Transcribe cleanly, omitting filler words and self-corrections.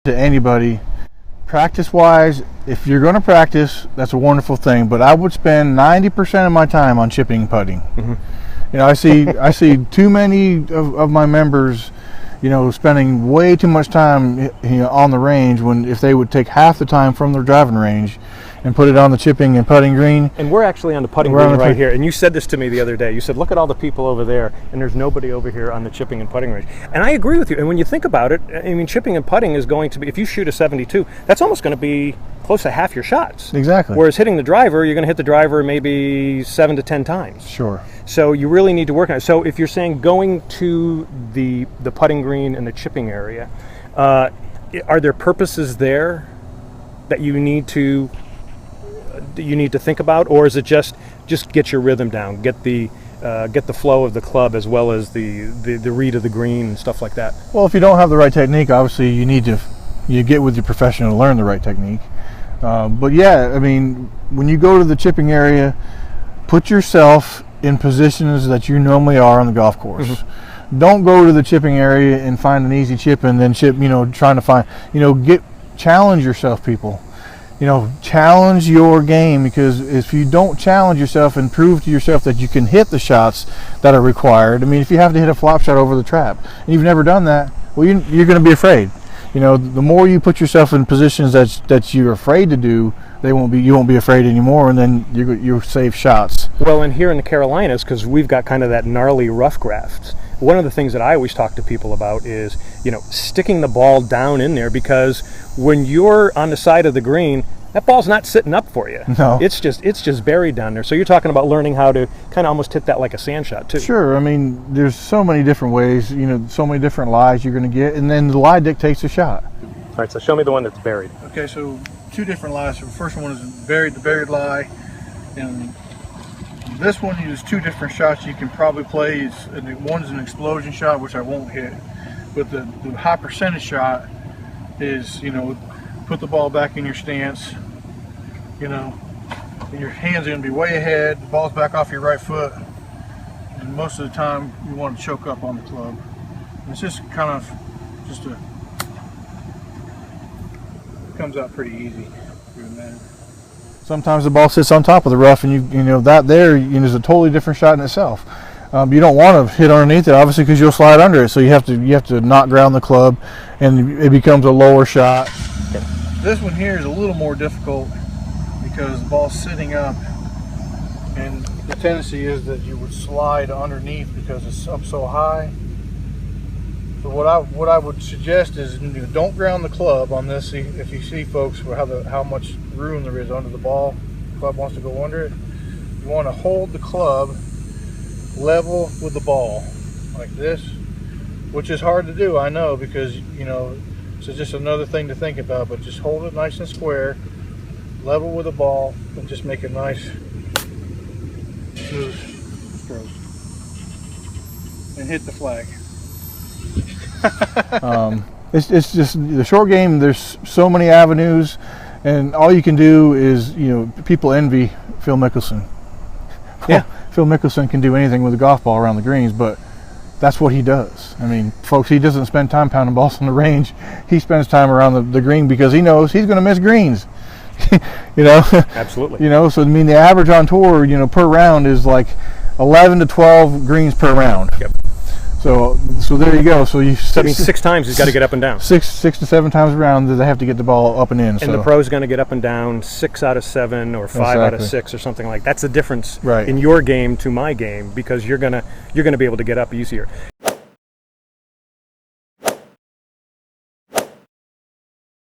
to anybody, practice-wise, if you're going to practice, that's a wonderful thing. But I would spend 90% of my time on chipping and putting. Mm-hmm. You know, I see too many of my members, you know, spending way too much time, you know, on the range, when if they would take half the time from their driving range and put it on the chipping and putting green. And we're actually on the putting green right here. And you said this to me the other day. You said, look at all the people over there, and there's nobody over here on the chipping and putting range. And I agree with you. And when you think about it, I mean, chipping and putting is going to be, if you shoot a 72, that's almost going to be close to half your shots. Exactly. Whereas hitting the driver, you're going to hit the driver maybe 7 to 10 times. Sure. So you really need to work on it. So if you're saying going to the putting green and the chipping area, are there purposes there that you need to think about, or is it just get your rhythm down, get the flow of the club as well as the read of the green and stuff like that? Well, if you don't have the right technique, obviously you get with your professional to learn the right technique. But yeah, I mean, when you go to the chipping area, put yourself in positions that you normally are on the golf course. Mm-hmm. Don't go to the chipping area and find an easy chip and then chip, you know, trying to find, you know, challenge yourself, people. You know, challenge your game, because if you don't challenge yourself and prove to yourself that you can hit the shots that are required, I mean, if you have to hit a flop shot over the trap and you've never done that, well, you're going to be afraid. You know, the more you put yourself in positions that you're afraid to do, you won't be afraid anymore, and then you'll save shots. Well, and here in the Carolinas, because we've got kind of that gnarly rough graft, one of the things that I always talk to people about is, you know, sticking the ball down in there, because when you're on the side of the green, that ball's not sitting up for you. No. It's just buried down there. So you're talking about learning how to kind of almost hit that like a sand shot too. Sure. I mean, there's so many different ways, you know, so many different lies you're going to get, and then the lie dictates the shot. All right, so show me the one that's buried. Okay, so two different lies. So the first one is the buried lie, and this one uses two different shots you can probably play. One's an explosion shot, which I won't hit, but the high percentage shot is, you know, put the ball back in your stance, you know, and your hands are going to be way ahead, the ball's back off your right foot, and most of the time you want to choke up on the club. And it's just kind of comes out pretty easy. Sometimes the ball sits on top of the rough, and you know that there, you know, is a totally different shot in itself. You don't want to hit underneath it, obviously, because you'll slide under it. So you have to not ground the club, and it becomes a lower shot. Okay. This one here is a little more difficult because the ball's sitting up, and the tendency is that you would slide underneath because it's up so high. So what I would suggest is, you know, don't ground the club on this. If you see folks how much room there is under the ball, the club wants to go under it. You want to hold the club level with the ball like this, which is hard to do, I know, because, you know, so just another thing to think about. But just hold it nice and square, level with the ball, and just make a nice smooth stroke and hit the flag. It's just the short game. There's so many avenues, and all you can do is, you know, people envy Phil Mickelson. Yeah, Phil Mickelson can do anything with a golf ball around the greens, but that's what he does. I mean, folks, he doesn't spend time pounding balls on the range. He spends time around the green because he knows he's going to miss greens. You know. Absolutely. You know, so I mean, the average on tour, you know, per round is like 11 to 12 greens per round. Yep. So there you go. So that means 6 times he's got to get up and down. Six to 7 times around they have to get the ball up and in. And the pro's going to get up and down 6 out of 7 or 5 out of 6 or something like that. That's the difference in your game to my game, because you're gonna be able to get up easier.